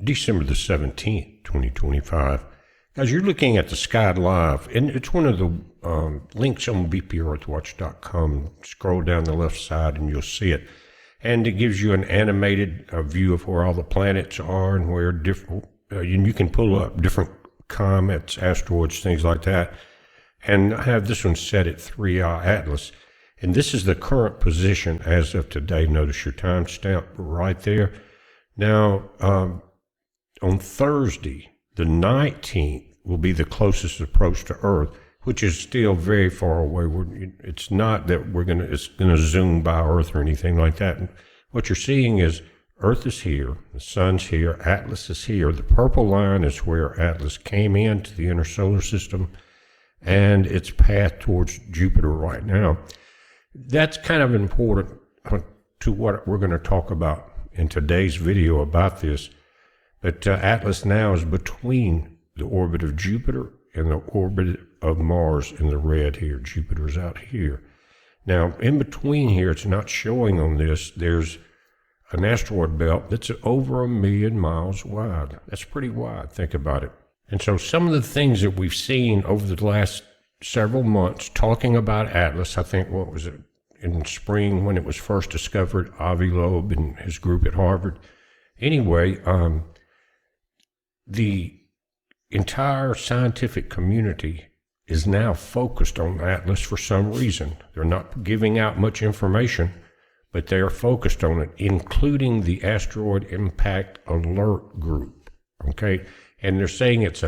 December the 17th, 2025. Guys, you're looking at the Sky Live, and it's one of the links on bprearthwatch.com. Scroll down the left side and you'll see it. And it gives you an animated view of where all the planets are and where different, you can pull up different comets, asteroids, things like that. And I have this one set at 3i Atlas. And this is the current position as of today. Notice your timestamp right there. Now, on Thursday, the 19th, will be the closest approach to Earth, which is still very far away. It's not that it's gonna zoom by Earth or anything like that. What you're seeing is Earth is here, the sun's here, Atlas is here. The purple line is where Atlas came into the inner solar system, and its path towards Jupiter right now. That's kind of important to what we're gonna talk about in today's video about this. But Atlas now is between the orbit of Jupiter and the orbit of Mars in the red here. Jupiter's out here. Now, in between here, it's not showing on this, there's an asteroid belt that's over 1 million miles wide. That's pretty wide, think about it. And so some of the things that we've seen over the last several months talking about Atlas, I think, what was it, in spring when it was first discovered, Avi Loeb and his group at Harvard. Anyway, the entire scientific community is now focused on Atlas for some reason. They're not giving out much information, but they are focused on it, including the Asteroid Impact Alert Group, okay? And they're saying it's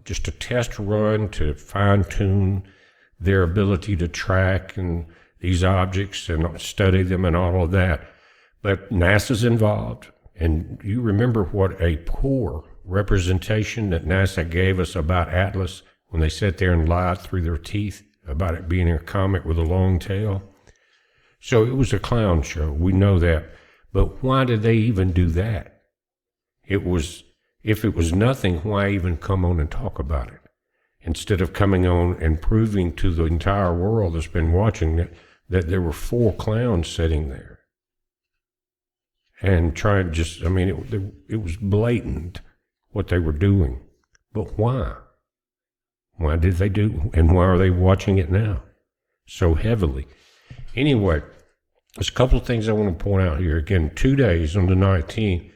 just a test run to fine-tune their ability to track and these objects and study them and all of that. But NASA's involved, and you remember what a poor representation that NASA gave us about Atlas when they sat there and lied through their teeth about it being a comet with a long tail. So it was a clown show, we know that. But why did they even do that? If it was nothing, why even come on and talk about it? Instead of coming on and proving to the entire world that's been watching that there were 4 clowns sitting there. And trying just, I mean, it was blatant what they were doing. But why? Why did they do, and why are they watching it now so heavily? Anyway, there's a couple of things I want to point out here. Again, 2 days on the 19th,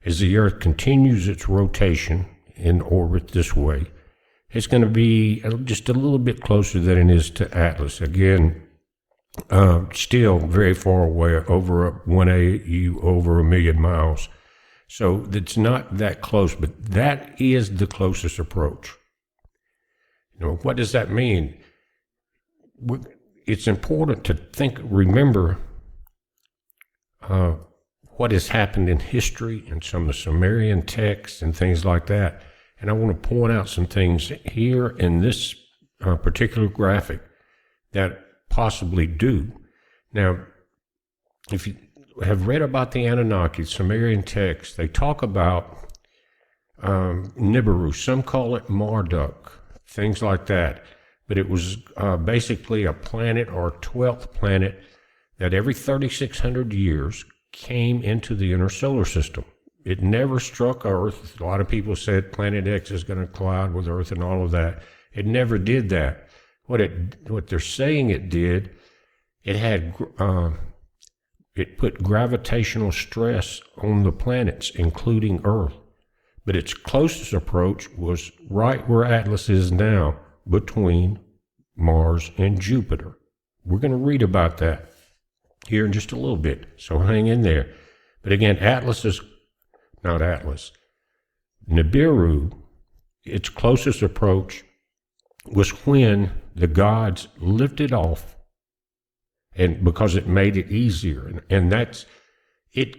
as the Earth continues its rotation in orbit this way, it's going to be just a little bit closer than it is to Atlas. Again, still very far away, over 1 AU, over 1 million miles. So it's not that close, but that is the closest approach. You know, what does that mean? It's important to remember what has happened in history and some of the Sumerian texts and things like that. And I want to point out some things here in this particular graphic that possibly do. Now, if you have read about the Anunnaki, Sumerian texts, they talk about Nibiru. Some call it Marduk, things like that. But it was basically a planet or 12th planet that every 3,600 years came into the inner solar system. It never struck Earth. A lot of people said Planet X is going to collide with Earth and all of that. It never did that. What they're saying it did, it put gravitational stress on the planets, including Earth. But its closest approach was right where Atlas is now, between Mars and Jupiter. We're going to read about that here in just a little bit, so hang in there. But again, Nibiru, its closest approach was when the gods lifted off, and because it made it easier, and that's it.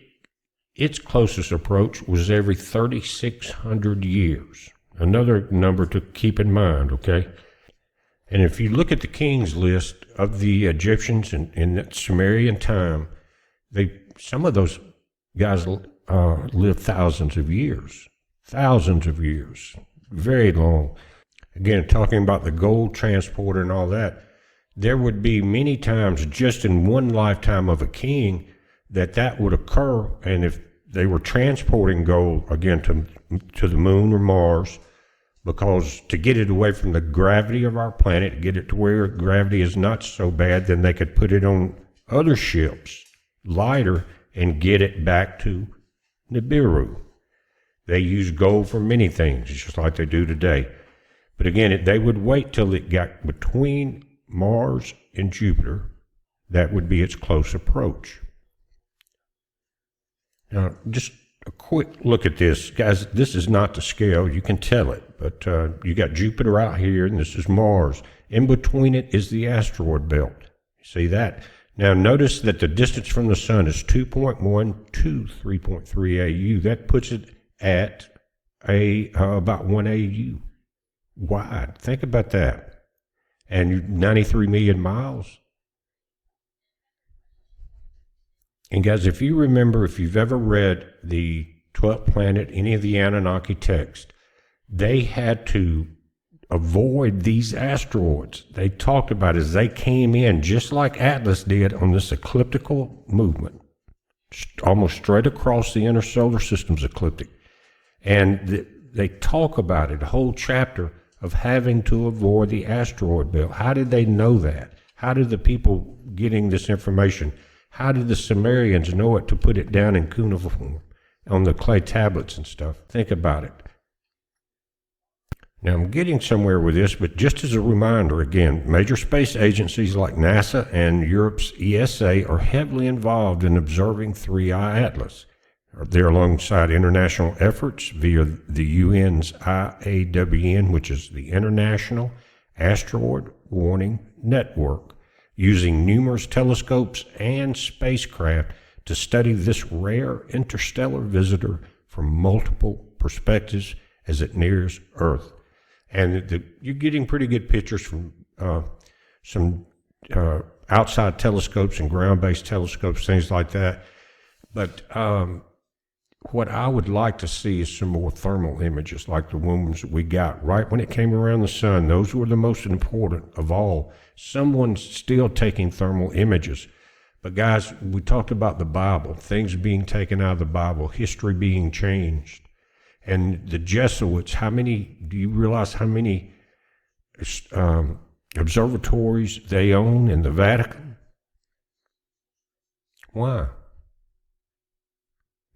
Its closest approach was every 3,600 years. Another number to keep in mind, okay? And if you look at the king's list of the Egyptians in that Sumerian time, some of those guys lived thousands of years, very long. Again, talking about the gold transporter and all that, there would be many times just in one lifetime of a king that would occur, and if they were transporting gold, again, to the moon or Mars, because to get it away from the gravity of our planet, get it to where gravity is not so bad, then they could put it on other ships, lighter, and get it back to Nibiru. They use gold for many things, just like they do today. But again, they would wait till it got between Mars and Jupiter. That would be its close approach. Now, just a quick look at this. Guys, this is not to scale. You can tell it. But you got Jupiter out here, and this is Mars. In between it is the asteroid belt. See that? Now, notice that the distance from the sun is 2.1 to 3.3 AU. That puts it at about 1 AU wide. Think about that. And 93 million miles. And guys, if you remember, if you've ever read the 12th Planet, any of the Anunnaki text, they had to avoid these asteroids. They talked about as they came in, just like Atlas did on this ecliptical movement, almost straight across the inner solar system's ecliptic. And they talk about it, a whole chapter of having to avoid the asteroid belt. How did they know that? How did the people getting this information, how did the Sumerians know it to put it down in cuneiform on the clay tablets and stuff? Think about it. Now, I'm getting somewhere with this, but just as a reminder, again, major space agencies like NASA and Europe's ESA are heavily involved in observing 3I Atlas. They're alongside international efforts via the UN's IAWN, which is the International Asteroid Warning Network, using numerous telescopes and spacecraft to study this rare interstellar visitor from multiple perspectives as it nears Earth. And you're getting pretty good pictures from some outside telescopes and ground-based telescopes, things like that. But what I would like to see is some more thermal images like the ones that we got right when it came around the sun. Those were the most important of all. Someone's still taking thermal images. But guys, we talked about the Bible, things being taken out of the Bible, history being changed. And the Jesuits, do you realize how many observatories they own in the Vatican? Why?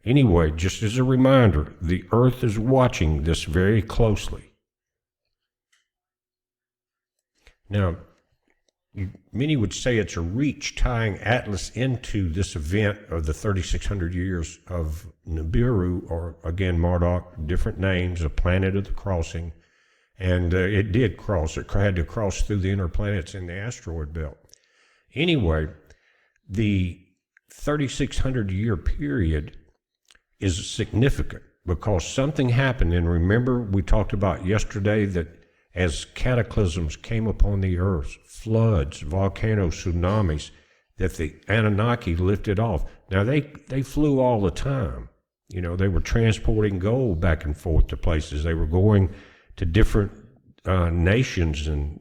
Anyway, just as a reminder, the Earth is watching this very closely. Now, many would say it's a reach tying Atlas into this event of the 3,600 years of Nibiru, or again, Marduk, different names, a planet of the crossing. And it did cross. It had to cross through the inner planets in the asteroid belt. Anyway, the 3,600 year period is significant because something happened. And remember, we talked about yesterday that as cataclysms came upon the earth, floods, volcanoes, tsunamis, that the Anunnaki lifted off. Now, they flew all the time. You know, they were transporting gold back and forth to places. They were going to different nations and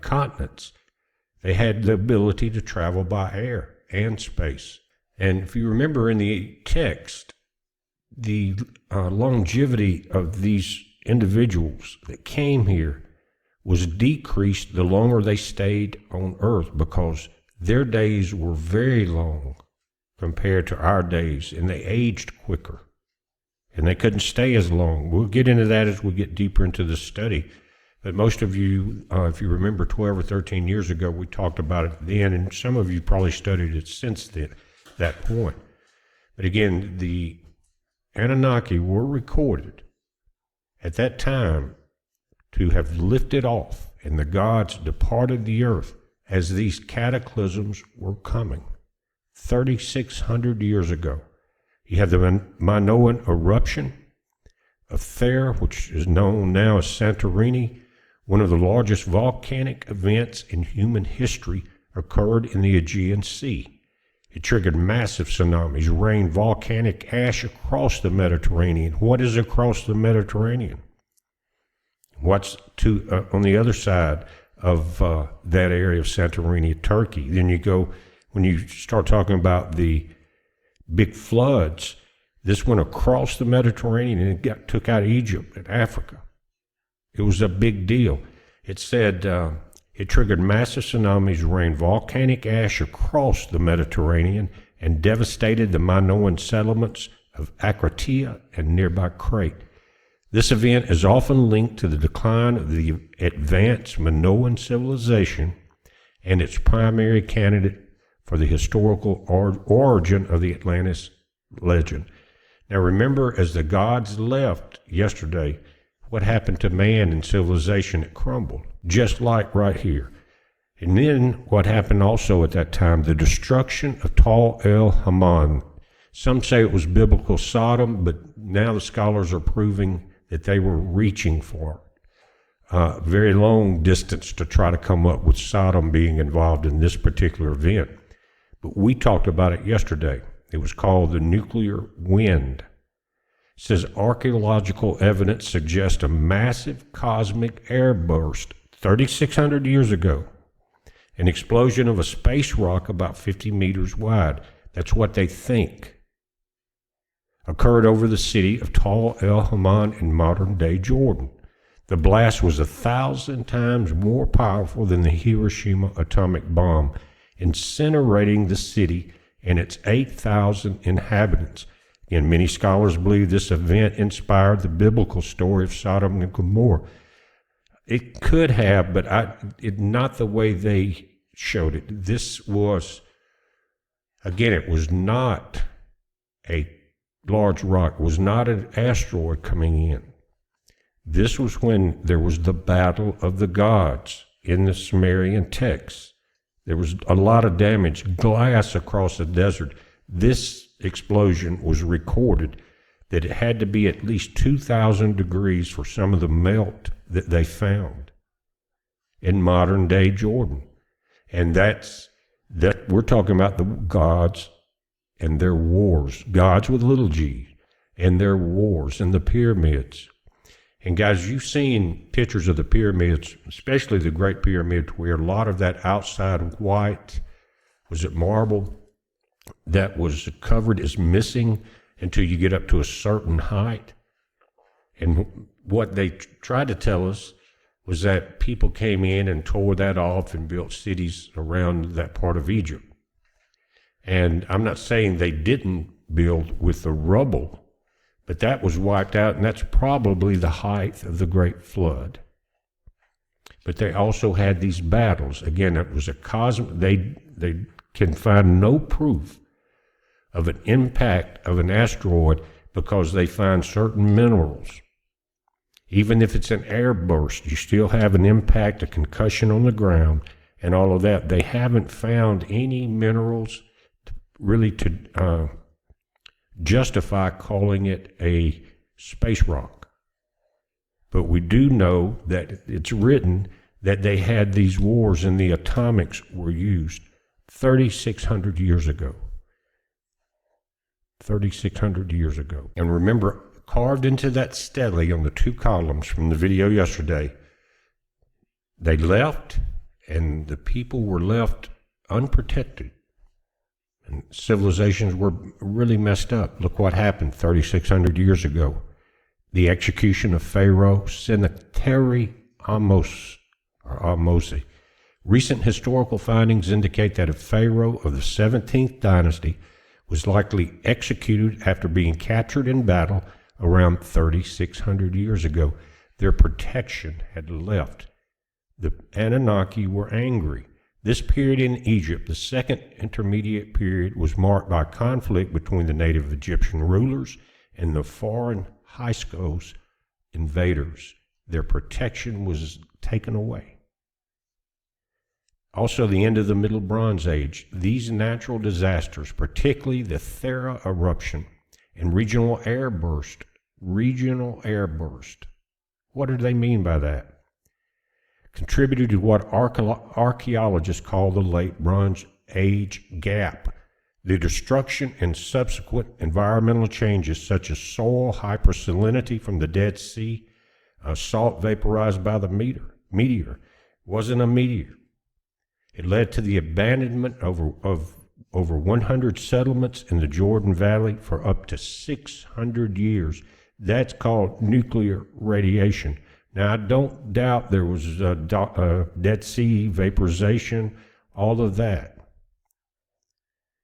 continents. They had the ability to travel by air and space. And if you remember in the text, the longevity of these individuals that came here was decreased the longer they stayed on Earth, because their days were very long compared to our days, and they aged quicker, and they couldn't stay as long. We'll get into that as we get deeper into the study. But most of you, if you remember 12 or 13 years ago, we talked about it then, and some of you probably studied it since then, that point. But again, the Anunnaki were recorded at that time to have lifted off, and the gods departed the earth as these cataclysms were coming 3,600 years ago. You have the Minoan eruption of Thera, which is known now as Santorini. One of the largest volcanic events in human history occurred in the Aegean Sea. It triggered massive tsunamis, rained volcanic ash across the Mediterranean. What is across the Mediterranean? What's on the other side of that area of Santorini, Turkey? Then you go, when you start talking about the big floods, This went across the Mediterranean and took out Egypt and Africa. It was a big deal. It said it triggered massive tsunamis, rained volcanic ash across the Mediterranean, and devastated the Minoan settlements of Akratia and nearby Crete. This event is often linked to the decline of the advanced Minoan civilization and its primary candidate for the historical origin of the Atlantis legend. Now remember, as the gods left yesterday, what happened to man and civilization? It crumbled, just like right here. And then what happened also at that time, the destruction of Tal El Haman. Some say it was biblical Sodom, but now the scholars are proving that they were reaching for a very long distance to try to come up with Sodom being involved in this particular event. But we talked about it yesterday. It was called the nuclear wind. It says archaeological evidence suggests a massive cosmic airburst 3,600 years ago. An explosion of a space rock about 50 meters wide. That's what they think. Occurred over the city of Tal El Haman in modern-day Jordan. The blast was 1,000 times more powerful than the Hiroshima atomic bomb, incinerating the city and its 8,000 inhabitants. And many scholars believe this event inspired the biblical story of Sodom and Gomorrah. It could have, but not the way they showed it. This was, again, it was not a large rock, was not an asteroid coming in. This was when there was the battle of the gods in the Sumerian texts. There was a lot of damage, glass across the desert. This explosion was recorded that it had to be at least 2,000 degrees for some of the melt that they found in modern day Jordan. And that we're talking about the gods and their wars, gods with little g, and their wars and the pyramids. And guys, you've seen pictures of the pyramids, especially the Great Pyramid, where a lot of that outside white, was it marble, that was covered is missing until you get up to a certain height. And what they tried to tell us was that people came in and tore that off and built cities around that part of Egypt. And I'm not saying they didn't build with the rubble, but that was wiped out, and that's probably the height of the Great Flood. But they also had these battles. Again, it was a cosmic, they can find no proof of an impact of an asteroid because they find certain minerals. Even if it's an air burst, you still have an impact, a concussion on the ground, and all of that. They haven't found any minerals really to justify calling it a space rock. But we do know that it's written that they had these wars and the atomics were used 3,600 years ago. 3,600 years ago. And remember, carved into that stele on the two columns from the video yesterday, they left and the people were left unprotected. And civilizations were really messed up. Look what happened 3,600 years ago. The execution of Pharaoh Sennacherib Ahmose. Recent historical findings indicate that a pharaoh of the 17th dynasty was likely executed after being captured in battle around 3,600 years ago. Their protection had left. The Anunnaki were angry. This period in Egypt, the second intermediate period, was marked by conflict between the native Egyptian rulers and the foreign Hyksos invaders. Their protection was taken away. Also, the end of the Middle Bronze Age. These natural disasters, particularly the Thera eruption and regional airburst. What do they mean by that? Contributed to what archaeologists call the Late Bronze Age gap. The destruction and subsequent environmental changes such as soil hypersalinity from the Dead Sea, salt vaporized by the meteor. Wasn't a meteor. It led to the abandonment of over 100 settlements in the Jordan Valley for up to 600 years. That's called nuclear radiation. Now, I don't doubt there was Dead Sea vaporization, all of that.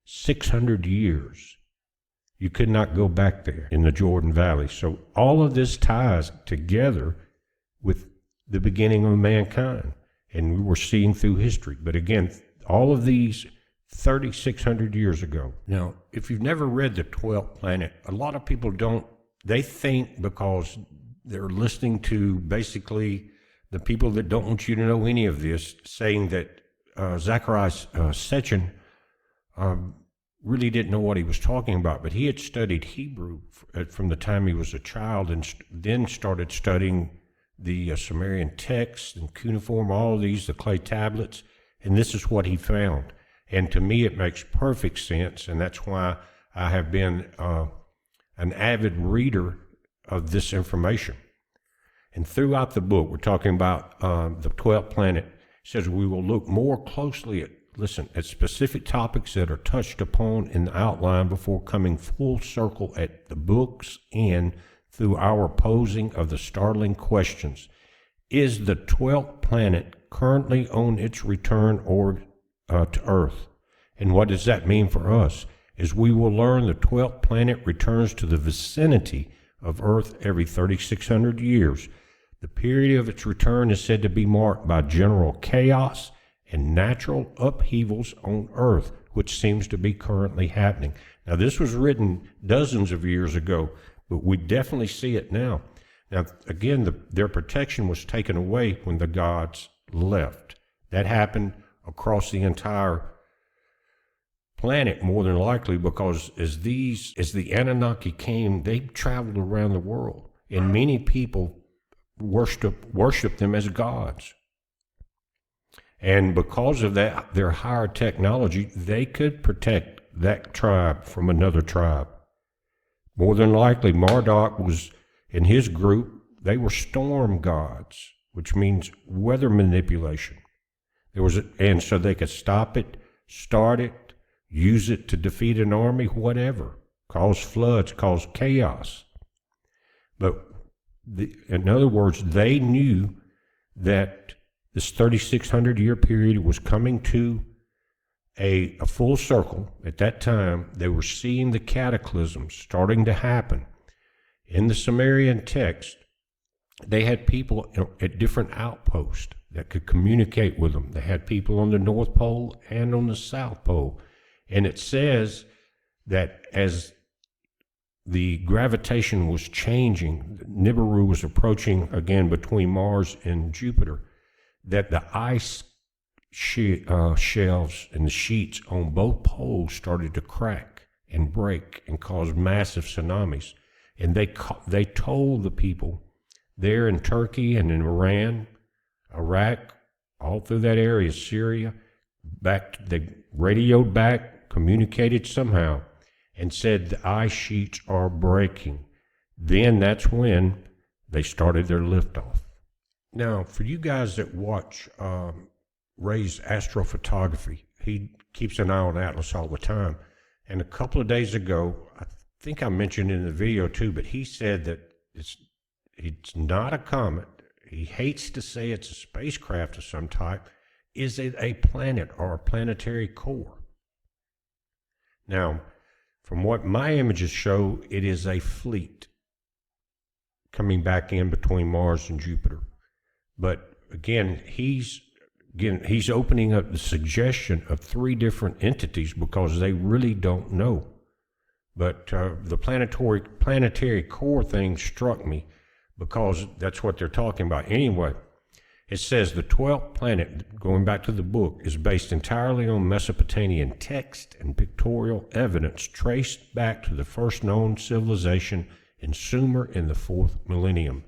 600 years. You could not go back there in the Jordan Valley. So all of this ties together with the beginning of mankind. And we're seeing through history. But again, all of these 3,600 years ago. Now, if you've never read The 12th Planet, a lot of people don't. They think because they're listening to basically the people that don't want you to know any of this, saying that Zachariah Sitchin really didn't know what he was talking about, but he had studied Hebrew from the time he was a child, and then started studying the Sumerian texts and cuneiform, all of these, the clay tablets, and this is what he found. And to me, it makes perfect sense, and that's why I have been an avid reader of this information. And throughout the book, we're talking about the 12th planet. It says we will look more closely at specific topics that are touched upon in the outline before coming full circle at the book's end through our posing of the startling questions. Is the 12th planet currently on its return to Earth? And what does that mean for us? As we will learn, the 12th planet returns to the vicinity of Earth every 3,600 years. The period of its return is said to be marked by general chaos and natural upheavals on Earth, which seems to be currently happening. Now, this was written dozens of years ago, but we definitely see it now. Now, again, their protection was taken away when the gods left. That happened across the entire planet, more than likely, because as the Anunnaki came, they traveled around the world, and many people worship them as gods. And because of that, their higher technology, they could protect that tribe from another tribe. More than likely, Marduk was, in his group, they were storm gods, which means weather manipulation. And so they could stop it, start it, use it to defeat an army, whatever, cause floods, cause chaos. But in other words, they knew that this 3,600 year period was coming to a full circle. At that time, they were seeing the cataclysms starting to happen. In the Sumerian text, they had people at different outposts that could communicate with them. They had people on the North Pole and on the South Pole. And it says that as the gravitation was changing, Nibiru was approaching again between Mars and Jupiter, that the ice shelves and the sheets on both poles started to crack and break and cause massive tsunamis. And they told the people there in Turkey and in Iran, Iraq, all through that area, Syria, they radioed back, communicated somehow, and said the ice sheets are breaking. Then that's when they started their liftoff. Now, for you guys that watch Ray's astrophotography, he keeps an eye on Atlas all the time. And a couple of days ago, I think I mentioned in the video too, but he said that it's not a comet. He hates to say it's a spacecraft of some type. Is it a planet or a planetary core? Now, from what my images show, it is a fleet coming back in between Mars and Jupiter. But again, he's opening up the suggestion of 3 different entities because they really don't know. But the planetary core thing struck me because that's what they're talking about. Anyway, it says the 12th planet, going back to the book, is based entirely on Mesopotamian text and pictorial evidence traced back to the first known civilization in Sumer in the 4th millennium.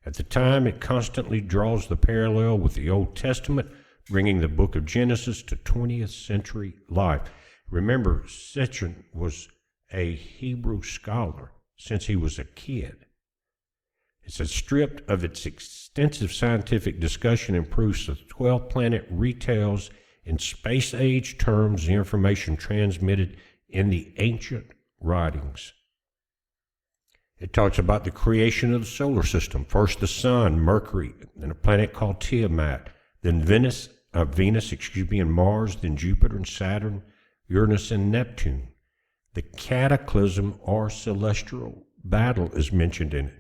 At the time, it constantly draws the parallel with the Old Testament, bringing the book of Genesis to 20th century life. Remember, Sitchin was a Hebrew scholar since he was a kid. It says, stripped of its extensive scientific discussion and proofs, the 12th planet retells In space age terms, the information transmitted in the ancient writings. It talks about the creation of the solar system. First the sun, Mercury, then a planet called Tiamat, then Venus, and Mars, then Jupiter and Saturn, Uranus and Neptune. The cataclysm or celestial battle is mentioned in it.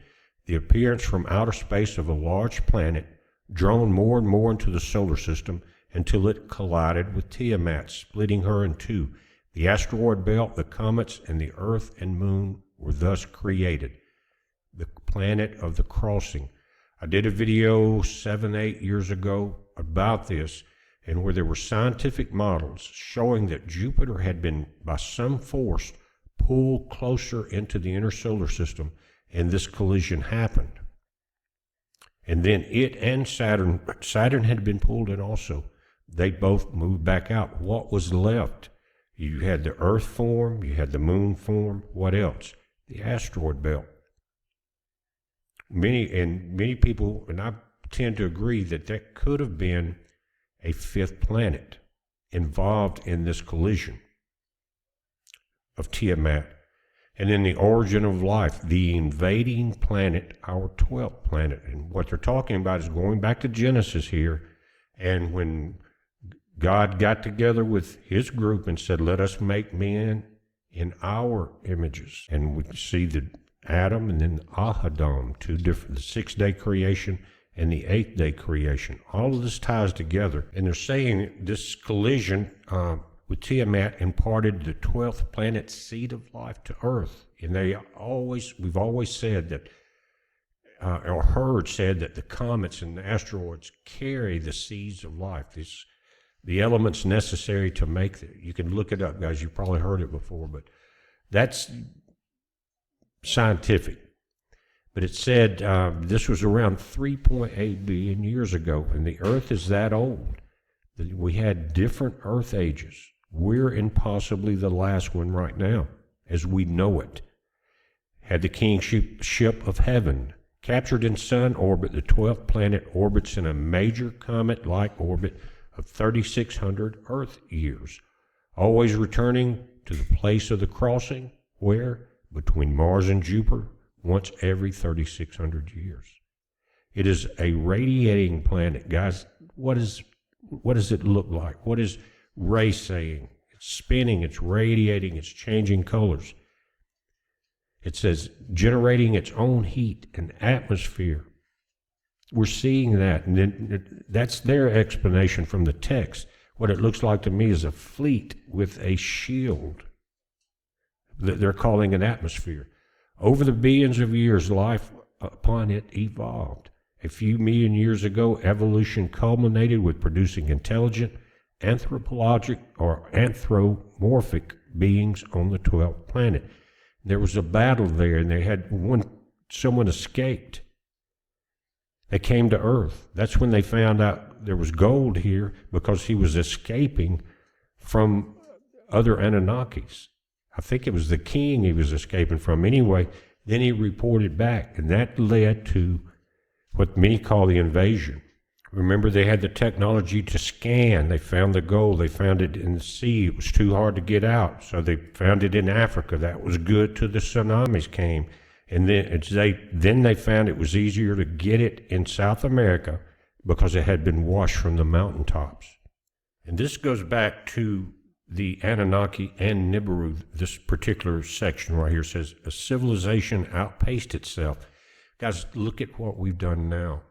The appearance from outer space of a large planet drawn more and more into the solar system until it collided with Tiamat, splitting her in two. The asteroid belt, the comets, and the Earth and Moon were thus created. The planet of the crossing. I did a video 7-8 years ago about this, and where there were scientific models showing that Jupiter had been, by some force, pulled closer into the inner solar system, and this collision happened. And then it and Saturn had been pulled in also. They both moved back out. What was left? You had the Earth form, you had the Moon form. What else? The asteroid belt. Many people, and I tend to agree that could have been a fifth planet involved in this collision of Tiamat. And then the origin of life, the invading planet, our 12th planet. And what they're talking about is going back to Genesis here. And when God got together with his group and said, let us make man in our images. And we see the Adam and then Ahadam, two different, the 6-day creation and the 8th-day creation. All of this ties together. And they're saying this collision with Tiamat imparted the 12th planet's seed of life to Earth. And we've always said that, or heard said that the comets and the asteroids carry the seeds of life, the elements necessary to make it. You can look it up, guys. You've probably heard it before, but that's scientific. But it said this was around 3.8 billion years ago, and the Earth is that old. We had different Earth ages. We're in possibly the last one right now, as we know it. Had the kingship of heaven. Captured in sun orbit, the 12th planet orbits in a major comet-like orbit of 3,600 Earth years, always returning to the place of the crossing, where? Between Mars and Jupiter, once every 3,600 years. It is a radiating planet. Guys, what does it look like? What is Ray saying? It's spinning, it's radiating, it's changing colors. It says generating its own heat and atmosphere. We're seeing that, and then that's their explanation from the text. What it looks like to me is a fleet with a shield that they're calling an atmosphere. Over the billions of years, life upon it evolved. A few million years ago, evolution culminated with producing intelligent, anthropomorphic beings on the 12th planet. There was a battle there, and they had someone escaped. They came to Earth. That's when they found out there was gold here, because he was escaping from other Anunnakis. I think it was the king he was escaping from. Anyway, then he reported back, and that led to what many call the invasion. Remember, they had the technology to scan. They found the gold. They found it in the sea. It was too hard to get out, so they found it in Africa. That was good till the tsunamis came. And then they found it was easier to get it in South America because it had been washed from the mountaintops. And this goes back to the Anunnaki and Nibiru. This particular section right here says, a civilization outpaced itself. Guys, look at what we've done now.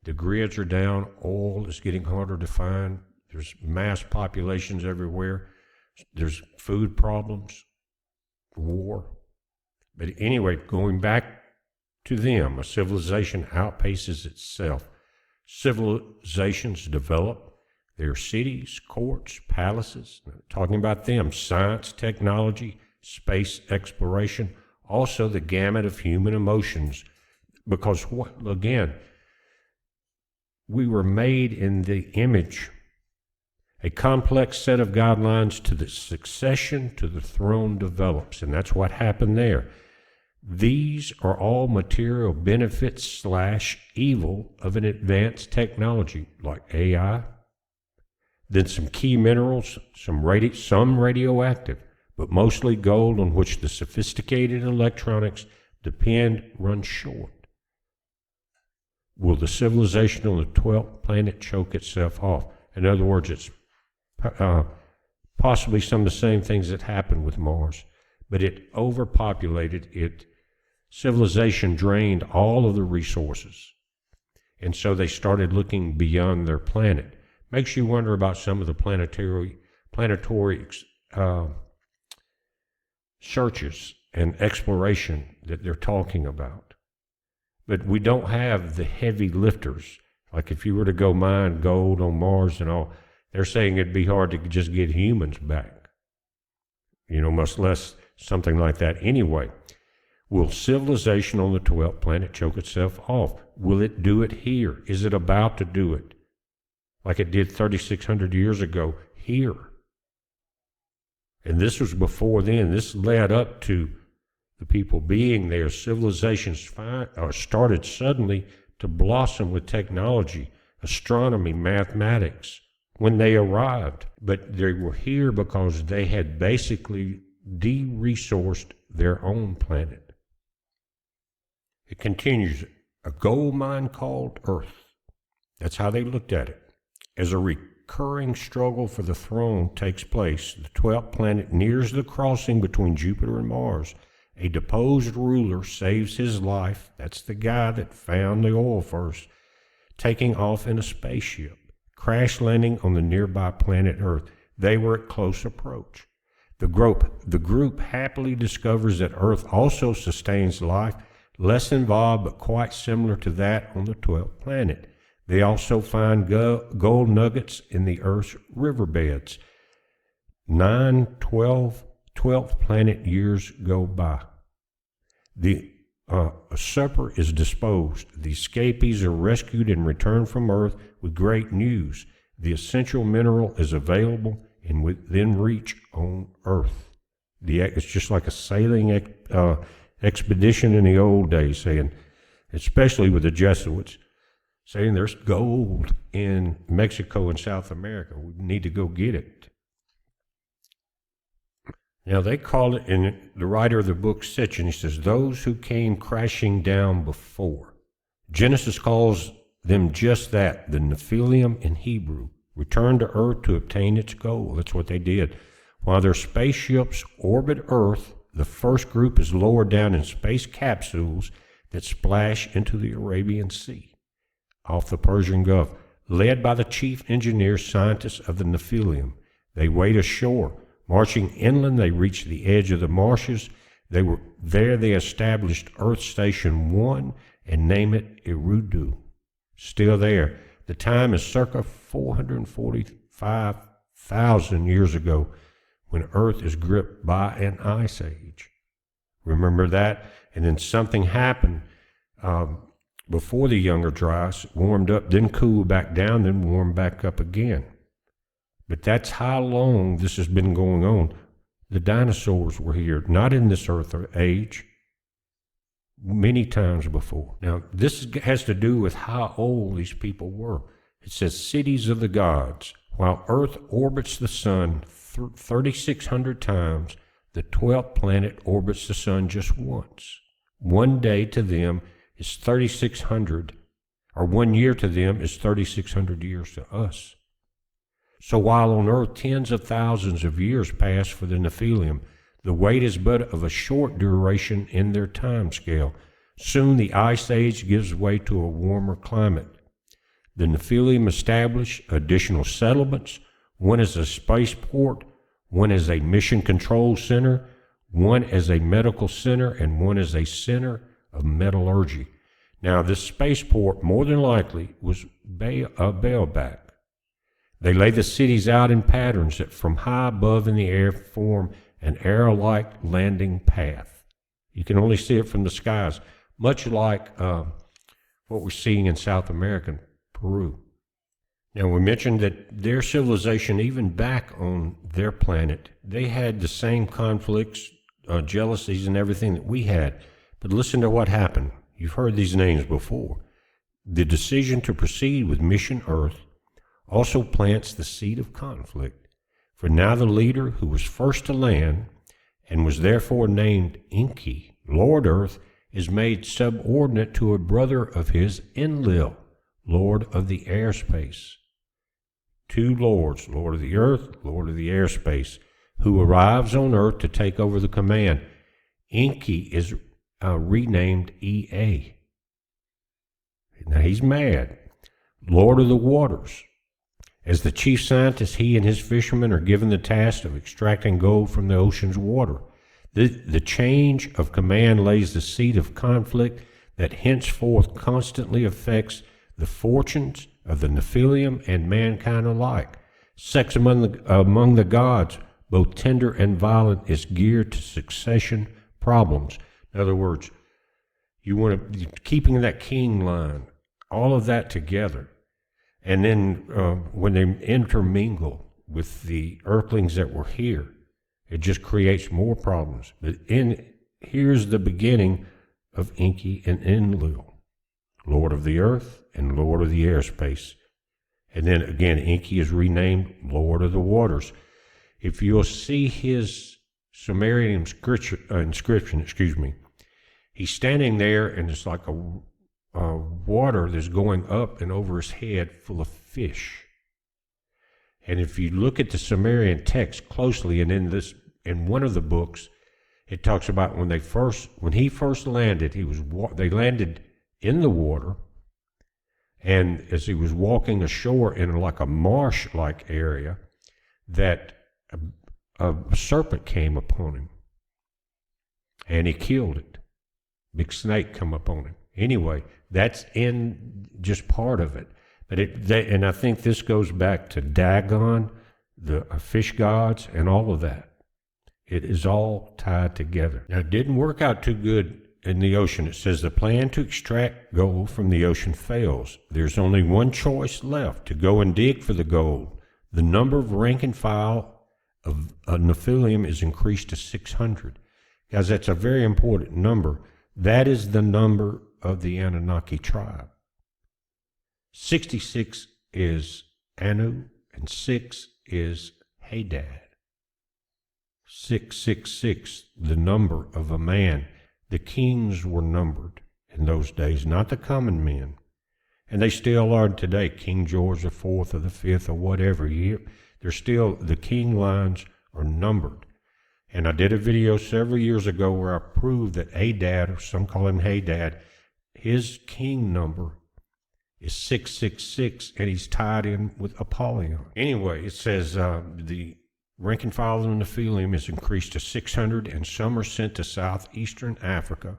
The grids are down. Oil is getting harder to find. There's mass populations everywhere. There's food problems, war. But anyway, going back to them, a civilization outpaces itself. Civilizations develop their cities, courts, palaces. Talking about them, science, technology, space exploration, also the gamut of human emotions. Because, again, we were made in the image. A complex set of guidelines to the succession to the throne develops, and that's what happened there. These are all material benefits / evil of an advanced technology like AI. then some key minerals, some radioactive, but mostly gold on which the sophisticated electronics depend run short. Will the civilization on the 12th planet choke itself off? In other words, it's possibly some of the same things that happened with Mars, but it overpopulated. Civilization drained all of the resources, and so they started looking beyond their planet. Makes you wonder about some of the planetary searches and exploration that they're talking about. But we don't have the heavy lifters. Like if you were to go mine gold on Mars and all, they're saying it'd be hard to just get humans back. Much less something like that anyway. Will civilization on the 12th planet choke itself off? Will it do it here? Is it about to do it? Like it did 3,600 years ago here. And this was before then. This led up to the people being there. Civilizations started suddenly to blossom with technology, astronomy, mathematics, when they arrived. But they were here because they had basically de-resourced their own planet. It continues, a gold mine called Earth. That's how they looked at it. As a recurring struggle for the throne takes place, the 12th planet nears the crossing between Jupiter and Mars. A deposed ruler saves his life. That's the guy that found the oil first, taking off in a spaceship, crash landing on the nearby planet Earth. They were at close approach. The group happily discovers that Earth also sustains life, less involved but quite similar to that on the 12th planet. They also find gold nuggets in the Earth's riverbeds. 12th planet years go by. The usurper is disposed. The escapees are rescued and returned from Earth with great news. The essential mineral is available and within reach on Earth. It's just like a sailing expedition in the old days, saying, especially with the Jesuits, saying there's gold in Mexico and South America. We need to go get it. Now they call it, and the writer of the book Sitchin, he says, those who came crashing down before. Genesis calls them just that, the Nephilim in Hebrew, returned to Earth to obtain its gold. That's what they did. While their spaceships orbit Earth, the first group is lowered down in space capsules that splash into the Arabian Sea, off the Persian Gulf, led by the chief engineer scientists of the Nephilim. They wade ashore. Marching inland, they reach the edge of the marshes. They established Earth Station 1 and name it Eridu. Still there. The time is circa 445,000 years ago, when Earth is gripped by an ice age. Remember that? And then something happened before the younger dryas, warmed up, then cooled back down, then warmed back up again. But that's how long this has been going on. The dinosaurs were here, not in this Earth age, many times before. Now, this has to do with how old these people were. It says cities of the gods. While Earth orbits the sun 3,600 times, the 12th planet orbits the sun just once. 1 day to them is 3,600, or 1 year to them is 3,600 years to us. So while on Earth tens of thousands of years pass for the Nephilim, the wait is but of a short duration in their time scale. Soon the ice age gives way to a warmer climate. The Nephilim establish additional settlements, one as a spaceport, one as a mission control center, one as a medical center, and one as a center of metallurgy. Now, this spaceport more than likely was Baalbek. They lay the cities out in patterns that from high above in the air form an arrow-like landing path. You can only see it from the skies, much like what we're seeing in South America and Peru. Now, we mentioned that their civilization, even back on their planet, they had the same conflicts, jealousies, and everything that we had. But listen to what happened. You've heard these names before. The decision to proceed with Mission Earth, also plants the seed of conflict. For now the leader who was first to land, and was therefore named Enki, Lord Earth, is made subordinate to a brother of his, Enlil, Lord of the airspace. Two lords, Lord of the earth, Lord of the airspace, who arrives on Earth to take over the command. Enki is renamed Ea. Now he's mad. Lord of the waters. As the chief scientist, he and his fishermen are given the task of extracting gold from the ocean's water. The change of command lays the seed of conflict that henceforth constantly affects the fortunes of the Nephilim and mankind alike. Sex among the gods, both tender and violent, is geared to succession problems. In other words, you want to keeping that king line, all of that together. And then when they intermingle with the earthlings that were here, it just creates more problems. But here's the beginning of Enki and Enlil, Lord of the earth and Lord of the airspace. And then again, Enki is renamed Lord of the waters. If you'll see his Sumerian inscription, he's standing there and it's like a water that's going up and over his head full of fish. And if you look at the Sumerian text closely, and in one of the books, it talks about when he first landed, they landed in the water, and as he was walking ashore in like a marsh-like area, that a serpent came upon him, and he killed it. Big snake come upon him. Anyway, that's in just part of it. But and I think this goes back to Dagon, the fish gods, and all of that. It is all tied together. Now, it didn't work out too good in the ocean. It says the plan to extract gold from the ocean fails. There's only one choice left, to go and dig for the gold. The number of rank and file of Nephilim is increased to 600. Guys, that's a very important number. That is the number of the Anunnaki tribe. 66 is Anu, and 6 is Hadad. 666, the number of a man. The kings were numbered in those days, not the common men. And they still are today. King George IV or the V or whatever. They're still, the king lines are numbered. And I did a video several years ago where I proved that Hadad, or some call him Hadad, his king number is 666, and he's tied in with Apollyon. Anyway, it says the rank and file of the Nephilim is increased to 600, and some are sent to southeastern Africa,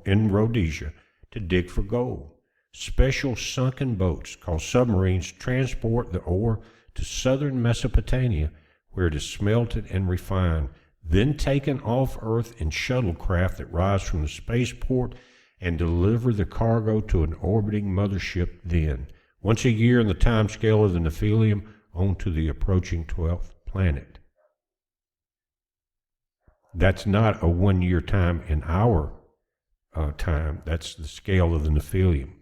in Rhodesia, to dig for gold. Special sunken boats, called submarines, transport the ore to southern Mesopotamia, where it is smelted and refined, then taken off Earth in shuttlecraft that rise from the spaceport and deliver the cargo to an orbiting mothership then, once a year in the time scale of the Nephilim, onto the approaching 12th planet. That's not a 1 year time in our time. That's the scale of the Nephilim,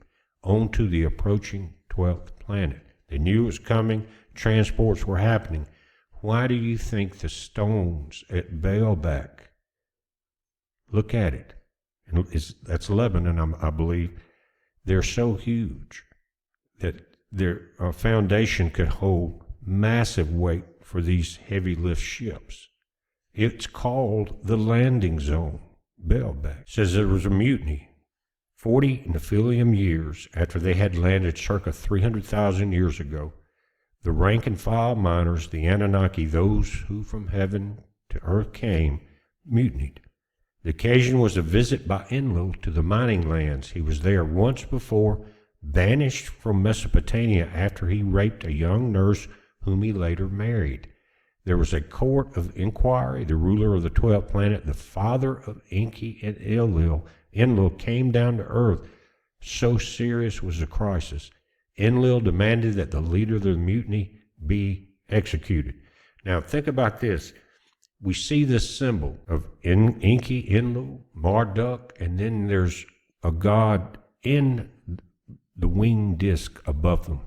onto the approaching 12th planet. They knew it was coming. Transports were happening. Why do you think the stones at Baalbek, look at it, and that's Lebanon, I believe, they're so huge that their foundation could hold massive weight for these heavy lift ships. It's called the landing zone, Baalbek. It says there was a mutiny 40 Nephilim years after they had landed circa 300,000 years ago. The rank and file miners, the Anunnaki, those who from heaven to earth came, mutinied. The occasion was a visit by Enlil to the mining lands. He was there once before, banished from Mesopotamia after he raped a young nurse whom he later married. There was a court of inquiry. The ruler of the 12th planet, the father of Enki and Enlil, came down to earth. So serious was the crisis. Enlil demanded that the leader of the mutiny be executed. Now think about this. We see this symbol of Enki, Enlil, Marduk, and then there's a god in the winged disc above them.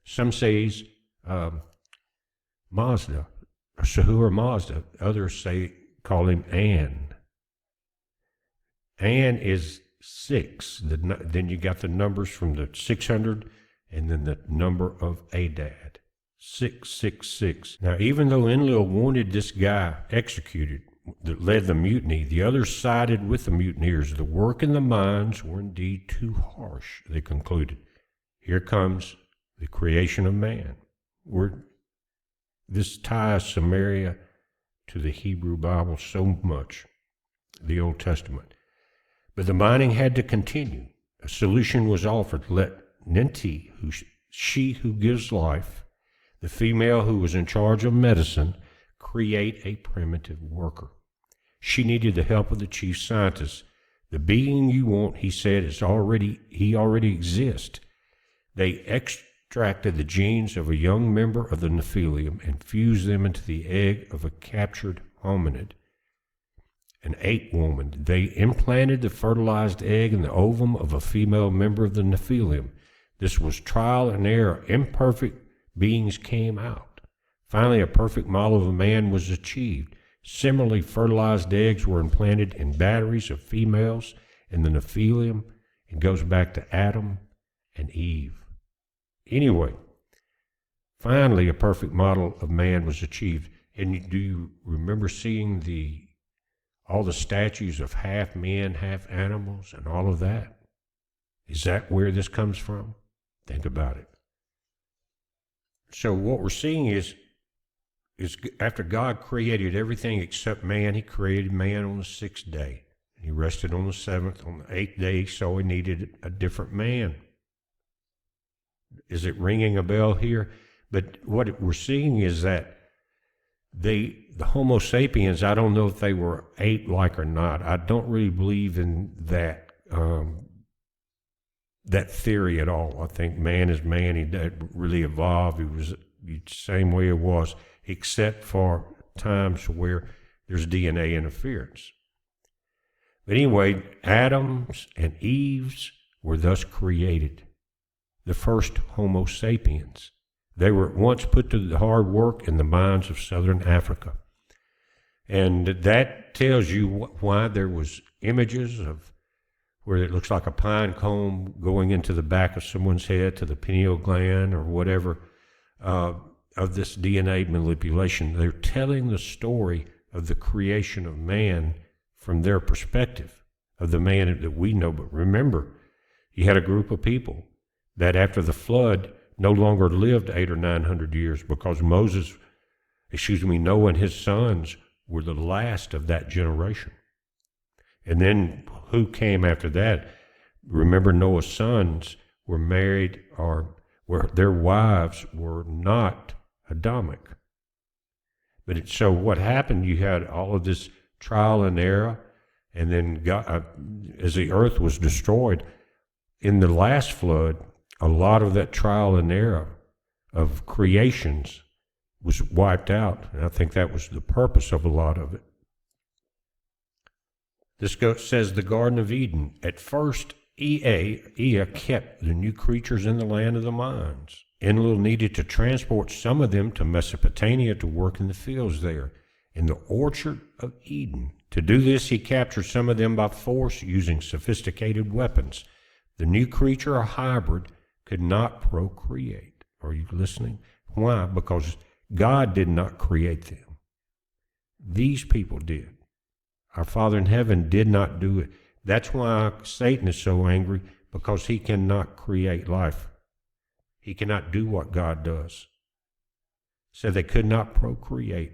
Some says Mazda, or Sahura Mazda. Others call him An. An is 6. Then you got the numbers from the 600 and then the number of Adad. 666. Now, even though Enlil wanted this guy executed that led the mutiny, the others sided with the mutineers. The work in the mines were indeed too harsh, they concluded. Here comes the creation of man. This ties Sumeria to the Hebrew Bible so much, the Old Testament. But the mining had to continue. A solution was offered. Let Nenti, she who gives life, the female who was in charge of medicine, create a primitive worker. She needed the help of the chief scientist. The being you want, he said, he already exists. They extracted the genes of a young member of the Nephilim and fused them into the egg of a captured hominid, an ape woman. They implanted the fertilized egg in the ovum of a female member of the Nephilim. This was trial and error. Imperfect beings came out. Finally, a perfect model of a man was achieved. Similarly, fertilized eggs were implanted in batteries of females in the Nephilim. It goes back to Adam and Eve. Anyway, finally, a perfect model of man was achieved. And do you remember seeing all the statues of half men, half animals, and all of that? Is that where this comes from? Think about it. So what we're seeing is after God created everything except man, he created man on the 6th day. And he rested on the 7th. On the 8th day, he saw he needed a different man. Is it ringing a bell here? But what we're seeing is that the Homo sapiens, I don't know if they were ape-like or not. I don't really believe in that theory at all. I think man is man. He didn't really evolve. He was the same way it was, except for times where there's DNA interference. But anyway, Adam's and Eve's were thus created, the first Homo sapiens. They were once put to the hard work in the mines of southern Africa. And that tells you why there was images of where it looks like a pine cone going into the back of someone's head to the pineal gland or whatever, of this DNA manipulation. They're telling the story of the creation of man from their perspective, of the man that we know. But remember, you had a group of people that after the flood no longer lived 800 or 900 years because Noah and his sons were the last of that generation. And then who came after that? Remember, Noah's sons were married, or their wives were not Adamic. But so what happened, you had all of this trial and error, and then God, as the earth was destroyed, in the last flood, a lot of that trial and error of creations was wiped out. And I think that was the purpose of a lot of it. This says the Garden of Eden. At first, Ea kept the new creatures in the land of the mines. Enlil needed to transport some of them to Mesopotamia to work in the fields there, in the orchard of Eden. To do this, he captured some of them by force using sophisticated weapons. The new creature, a hybrid, could not procreate. Are you listening? Why? Because God did not create them. These people did. Our Father in heaven did not do it. That's why Satan is so angry, because he cannot create life. He cannot do what God does. So they could not procreate.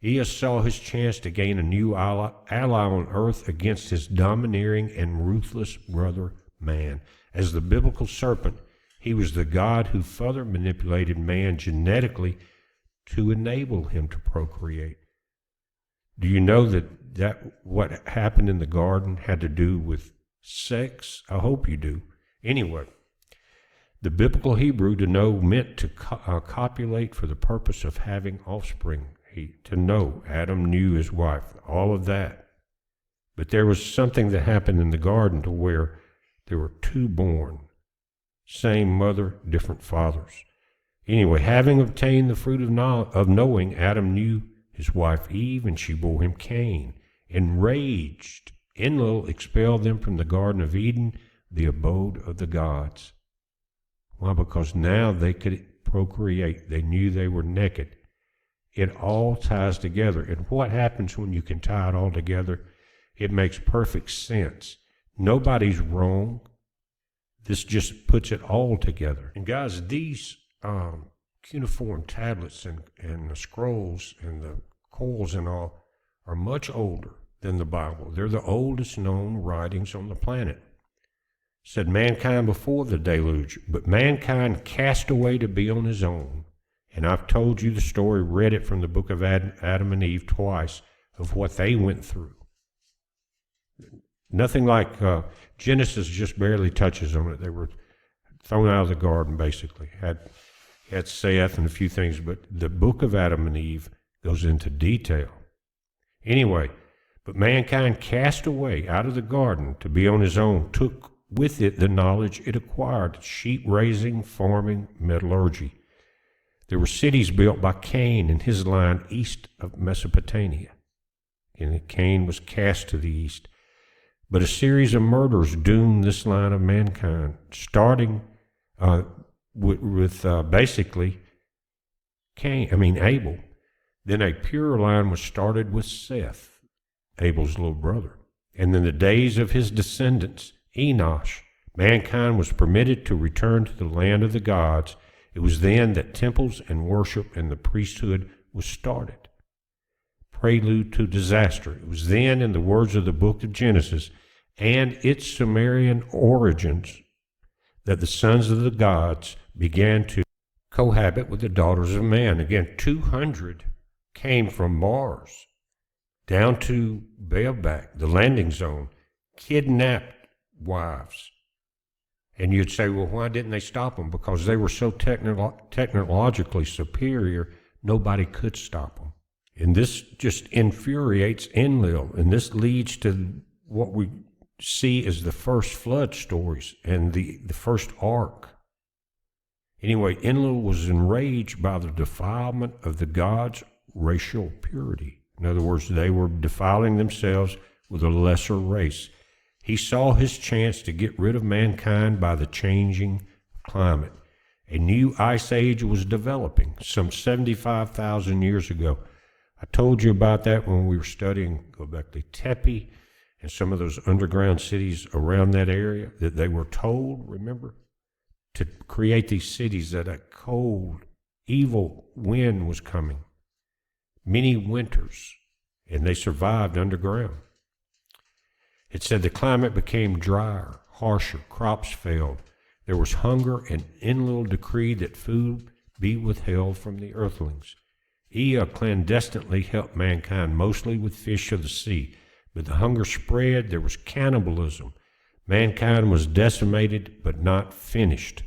Ea saw his chance to gain a new ally on earth against his domineering and ruthless brother man. As the biblical serpent, he was the God who further manipulated man genetically to enable him to procreate. Do you know that what happened in the garden had to do with sex? I hope you do. Anyway, the biblical Hebrew to know meant to copulate for the purpose of having offspring. To know, Adam knew his wife, all of that. But there was something that happened in the garden to where there were two born, same mother, different fathers. Anyway, having obtained the fruit of knowing, Adam knew his wife Eve, and she bore him Cain. Enraged, Enlil expelled them from the Garden of Eden, the abode of the gods. Why? Because now they could procreate. They knew they were naked. It all ties together. And what happens when you can tie it all together? It makes perfect sense. Nobody's wrong. This just puts it all together. And guys, these cuneiform tablets and the scrolls and the coils and all are much older than the Bible. They're the oldest known writings on the planet. It said mankind before the deluge, but mankind cast away to be on his own. And I've told you the story, read it from the book of Adam and Eve twice, of what they went through. Nothing like Genesis just barely touches on it. They were thrown out of the garden, basically. Had Seth and a few things, but the book of Adam and Eve goes into detail. Anyway, but mankind cast away out of the garden to be on his own, took with it the knowledge it acquired, sheep raising, farming, metallurgy. There were cities built by Cain and his line east of Mesopotamia. And Cain was cast to the east. But a series of murders doomed this line of mankind, starting with basically Abel. Then a pure line was started with Seth, Abel's little brother. And in the days of his descendants, Enosh, mankind was permitted to return to the land of the gods. It was then that temples and worship and the priesthood was started. Prelude to disaster. It was then, in the words of the book of Genesis and its Sumerian origins, that the sons of the gods began to cohabit with the daughters of man. Again, 200 came from Mars down to Baalbek, the landing zone, kidnapped wives. And you'd say, well, why didn't they stop them? Because they were so technologically superior, nobody could stop them. And this just infuriates Enlil, and this leads to what we see as the first flood stories and the first ark. Anyway, Enlil was enraged by the defilement of the gods' racial purity. In other words, they were defiling themselves with a lesser race. He saw his chance to get rid of mankind by the changing climate. A new ice age was developing some 75,000 years ago. I told you about that when we were studying Göbekli Tepe and some of those underground cities around that area, that they were told, remember, to create these cities, that a cold, evil wind was coming. Many winters, and they survived underground. It said the climate became drier, harsher, crops failed. There was hunger, and Enlil decreed that food be withheld from the earthlings. Ea clandestinely helped mankind, mostly with fish of the sea. But the hunger spread, there was cannibalism. Mankind was decimated, but not finished.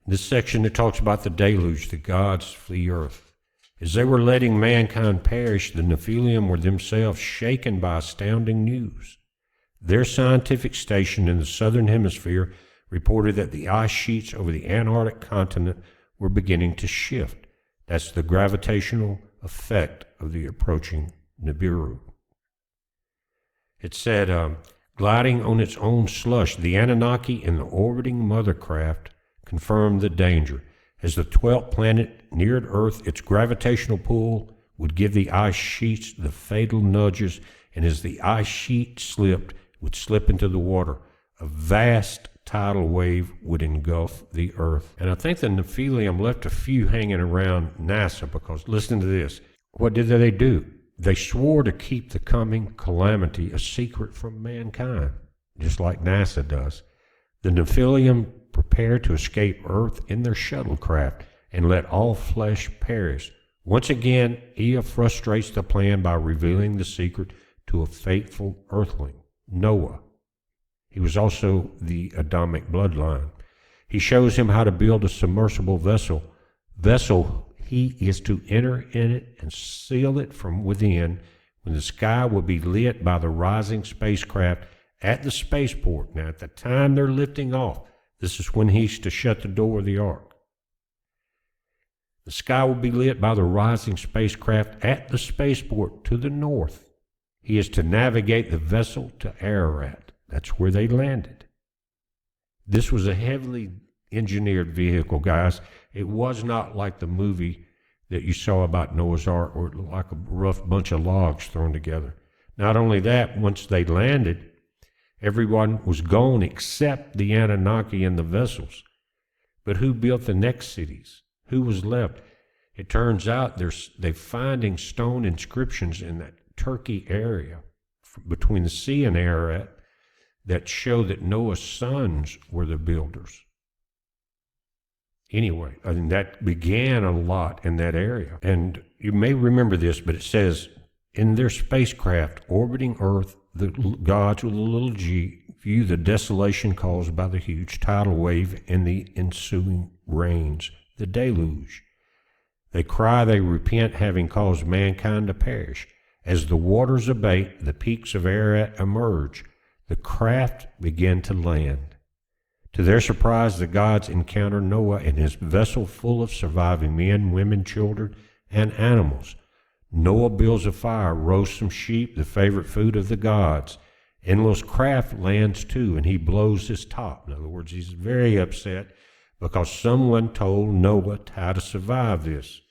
This section that talks about the deluge, the gods flee earth. As they were letting mankind perish, the Nephilim were themselves shaken by astounding news. Their scientific station in the southern hemisphere reported that the ice sheets over the Antarctic continent were beginning to shift. That's the gravitational effect of the approaching Nibiru. It said, gliding on its own slush, the Anunnaki and the orbiting mother craft confirmed the danger. As the 12th planet neared Earth, its gravitational pull would give the ice sheets the fatal nudges, and as the ice sheet slipped, would slip into the water. A vast tidal wave would engulf the Earth. And I think the Nephilim left a few hanging around NASA, because listen to this. What did they do? They swore to keep the coming calamity a secret from mankind, just like NASA does. The Nephilim prepared to escape Earth in their shuttlecraft and let all flesh perish. Once again, Ea frustrates the plan by revealing the secret to a faithful earthling, Noah. He was also the Adamic bloodline. He shows him how to build a submersible vessel. He is to enter in it and seal it from within, when the sky will be lit by the rising spacecraft at the spaceport. Now, at the time they're lifting off, this is when he's to shut the door of the ark. The sky will be lit by the rising spacecraft at the spaceport to the north. He is to navigate the vessel to Ararat. That's where they landed. This was a heavily engineered vehicle, guys. It was not like the movie that you saw about Noah's Ark, or like a rough bunch of logs thrown together. Not only that, once they landed, everyone was gone except the Anunnaki and the vessels. But who built the next cities? Who was left? It turns out they're finding stone inscriptions in that Turkey area between the sea and Ararat that show that Noah's sons were the builders. Anyway, I mean, that began a lot in that area. And you may remember this, but it says, in their spacecraft orbiting Earth, the gods with a little g view the desolation caused by the huge tidal wave and the ensuing rains, the deluge. They cry, they repent, having caused mankind to perish. As the waters abate, the peaks of Ararat emerge. The craft began to land. To their surprise, the gods encounter Noah and his vessel full of surviving men, women, children, and animals. Noah builds a fire, roasts some sheep, the favorite food of the gods. Enlil's craft lands too, and he blows his top. In other words, he's very upset because someone told Noah how to survive this.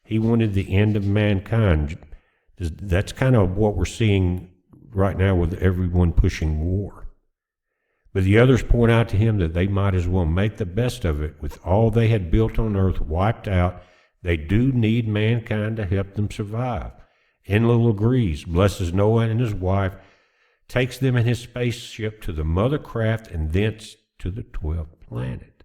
He wanted the end of mankind. That's kind of what we're seeing right now with everyone pushing war. But the others point out to him that they might as well make the best of it. With all they had built on earth wiped out, they do need mankind to help them survive. Enlil agrees, blesses Noah and his wife, takes them in his spaceship to the mother craft and thence to the 12th planet.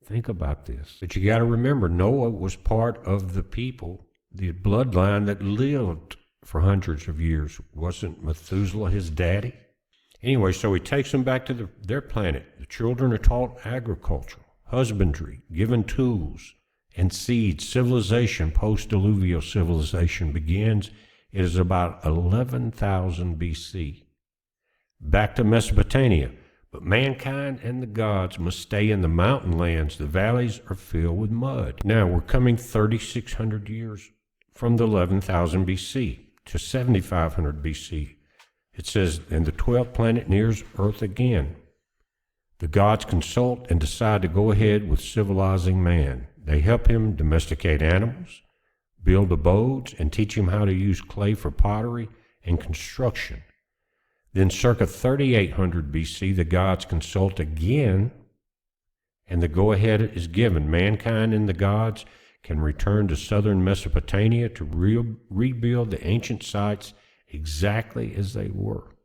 Think about this. But you got to remember, Noah was part of the people, the bloodline that lived for hundreds of years. Wasn't Methuselah his daddy? Anyway, so he takes them back to their planet. The children are taught agriculture, husbandry, given tools and seeds. Civilization, post-diluvial civilization, begins. It is about 11,000 BC. Back to Mesopotamia. But mankind and the gods must stay in the mountain lands. The valleys are filled with mud. Now, we're coming 3,600 years from the 11,000 BC to 7,500 BC. It says, and the 12th planet nears Earth again. The gods consult and decide to go ahead with civilizing man. They help him domesticate animals, build abodes, and teach him how to use clay for pottery and construction. Then circa 3,800 BC, the gods consult again, and the go-ahead is given. Mankind and the gods can return to southern Mesopotamia to rebuild the ancient sites exactly as they were.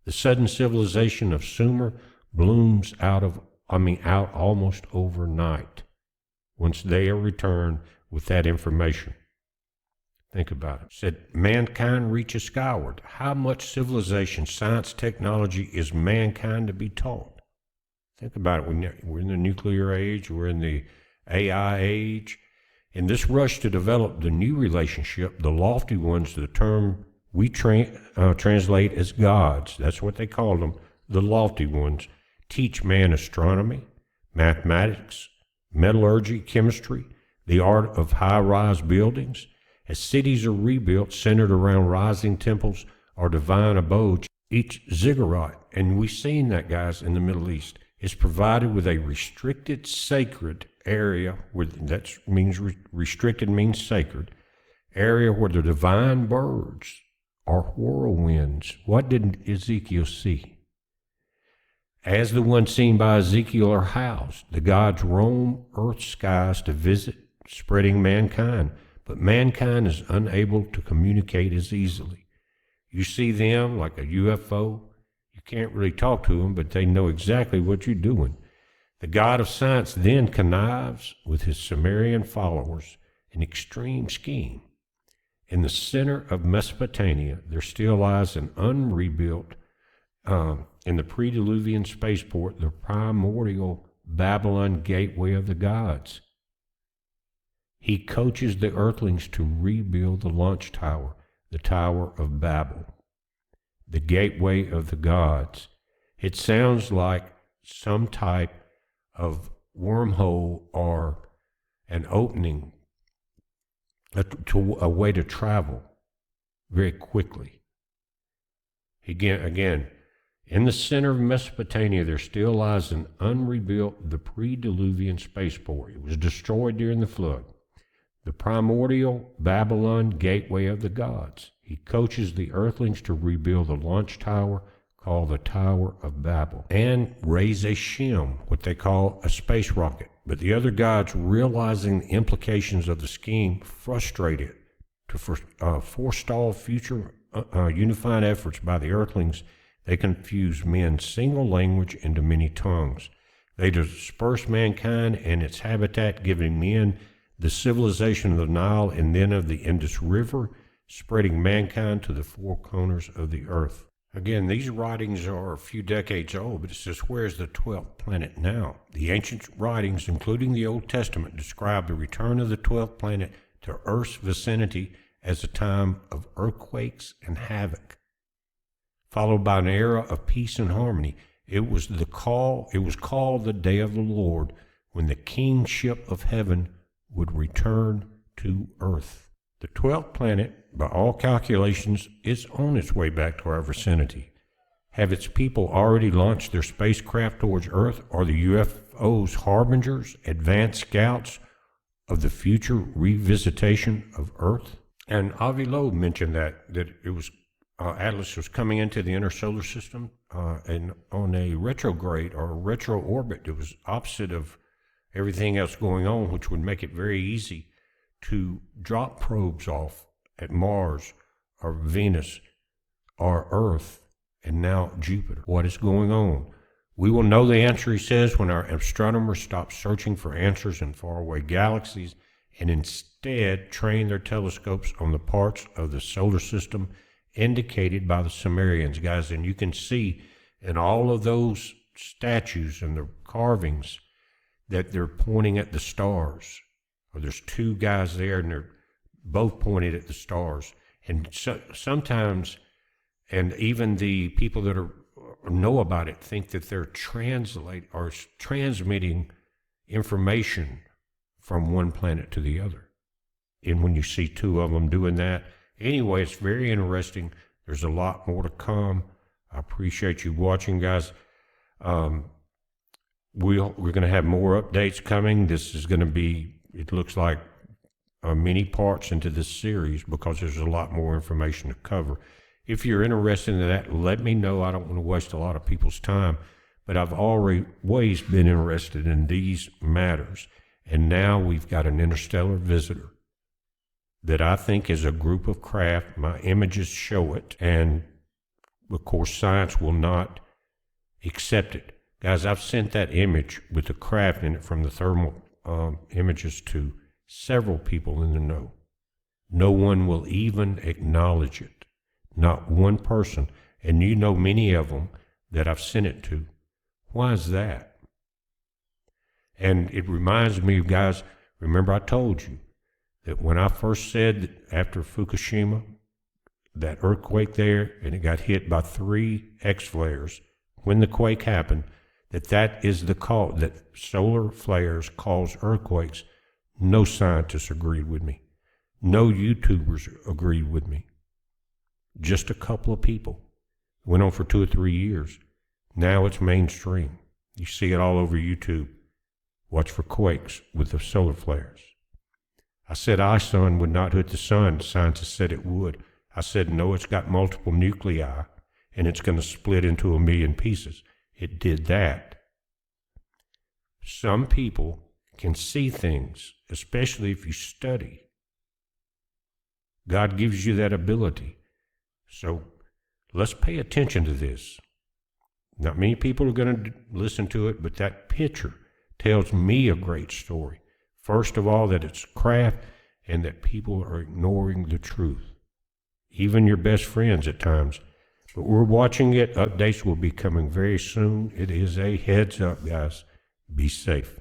The sudden civilization of Sumer blooms out almost overnight once they are returned with that information. Think about it. It said, mankind reaches skyward. How much civilization, science, technology is mankind to be taught? Think about it. We're in the nuclear age. We're in the AI age. In this rush to develop the new relationship, the lofty ones, the term we translate as gods, that's what they call them, the lofty ones, teach man astronomy, mathematics, metallurgy, chemistry, the art of high-rise buildings. As cities are rebuilt, centered around rising temples or divine abodes, each ziggurat, and we've seen that, guys, in the Middle East, is provided with a restricted sacred area, restricted means sacred, area where the divine birds are whirlwinds. What did Ezekiel see? As the ones seen by Ezekiel are housed, the gods roam earth's skies to visit, spreading mankind, but mankind is unable to communicate as easily. You see them like a UFO, you can't really talk to them, but they know exactly what you're doing. The god of science then connives with his Sumerian followers an extreme scheme. In the center of Mesopotamia, there still lies an unrebuilt, in the pre-Diluvian spaceport, the primordial Babylon gateway of the gods. He coaches the earthlings to rebuild the launch tower, the Tower of Babel, the gateway of the gods. It sounds like some type of wormhole or an opening a way to travel very quickly. Again, in the center of Mesopotamia, there still lies an unrebuilt, the pre-Diluvian spaceport. It was destroyed during the flood. The primordial Babylon gateway of the gods. He coaches the earthlings to rebuild the launch tower called the Tower of Babel and raise a shim, what they call a space rocket. But the other gods, realizing the implications of the scheme, frustrate it to forestall future unified efforts by the earthlings. They confuse men's single language into many tongues. They disperse mankind and its habitat, giving men the civilization of the Nile and then of the Indus River, spreading mankind to the four corners of the earth. Again, these writings are a few decades old, but it says, where's the 12th planet now? The ancient writings, including the Old Testament, describe the return of the 12th planet to Earth's vicinity as a time of earthquakes and havoc, followed by an era of peace and harmony. It was called the Day of the Lord, when the kingship of heaven would return to Earth. The 12th planet, by all calculations, is on its way back to our vicinity. Have its people already launched their spacecraft towards Earth? Are the UFOs harbingers, advanced scouts of the future revisitation of Earth? And Avi Loeb mentioned that it was Atlas was coming into the inner solar system and on a retrograde or a retro orbit that was opposite of everything else going on, which would make it very easy to drop probes off at Mars or Venus or Earth and now Jupiter. What is going on? We will know the answer, he says, when our astronomers stop searching for answers in faraway galaxies and instead train their telescopes on the parts of the solar system indicated by the Sumerians, guys. And you can see in all of those statues and the carvings that they're pointing at the stars. Or there's two guys there and they're both pointed at the stars. And sometimes, and even the people that know about it think that they're transmitting information from one planet to the other. And when you see two of them doing that, anyway, it's very interesting. There's a lot more to come. I appreciate you watching, guys. We're going to have more updates coming. This is going to be, it looks like, many parts into this series because there's a lot more information to cover. If you're interested in that, let me know. I don't want to waste a lot of people's time, but I've always been interested in these matters. And now we've got an interstellar visitor that I think is a group of craft. My images show it, and of course science will not accept it. Guys, I've sent that image with the craft in it from the thermal images to several people in the know. No one will even acknowledge it. Not one person. And you know many of them that I've sent it to. Why is that? And it reminds me, guys, remember I told you that when I first said that after Fukushima, that earthquake there, and it got hit by 3 X flares, when the quake happened, that is the cause, that solar flares cause earthquakes. No scientists agreed with me. No YouTubers agreed with me. Just a couple of people. It went on for 2 or 3 years. Now it's mainstream. You see it all over YouTube. Watch for quakes with the solar flares. I said sun would not hit the sun. Scientists said it would. I said, no, it's got multiple nuclei, and it's going to split into 1 million pieces. It did that. Some people can see things, especially if you study. God gives you that ability. So let's pay attention to this. Not many people are going to listen to it, but that picture tells me a great story. First of all, that it's craft and that people are ignoring the truth. Even your best friends at times. But we're watching it. Updates will be coming very soon. It is a heads up, guys. Be safe.